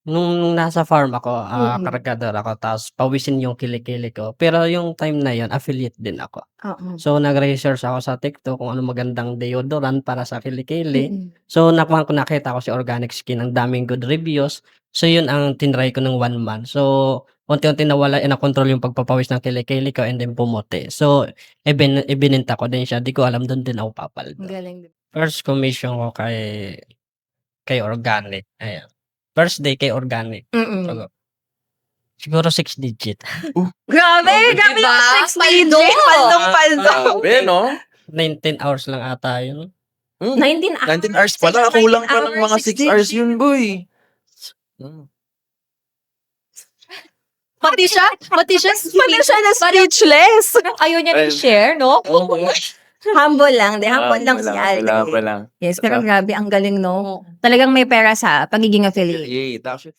Nung nasa farm ako, Mm. kargador ako tapos pawisin yung kilikili ko. Pero yung time na yun affiliate din ako. Oo. So, nag-research ako sa TikTok kung anong magandang deodorant para sa kilikili. Mm. So, nakita ko si Organic Skin, ang daming good reviews. So, yun ang tinry ko ng 1 month. So, unti-unti nawala nakontrol yung pagpapawis ng kilikili ko and then pumuti. So, ibinenta ko din siya, di ko alam dun din ako Ang papaldo. galing. First commission ko kay Organic, ayan. First day kay Organic. Mm. Siguro 6 digit. Grabe! Grabe Diba? yung 6 Paldo! digit! Paldong-paldo! Grabe, no? 19 hours lang ata yun. 19 hours. 19 hours pala. Kulang pa ng mga 6 hours yun, boy. Pati siya na speechless! ayaw niya i-share, no? Humble lang. Humble lang siya. Wala pa lang. Yes, pero grabe, ang galing, no? Talagang may pera sa pagiging affiliate. Yeah, actually.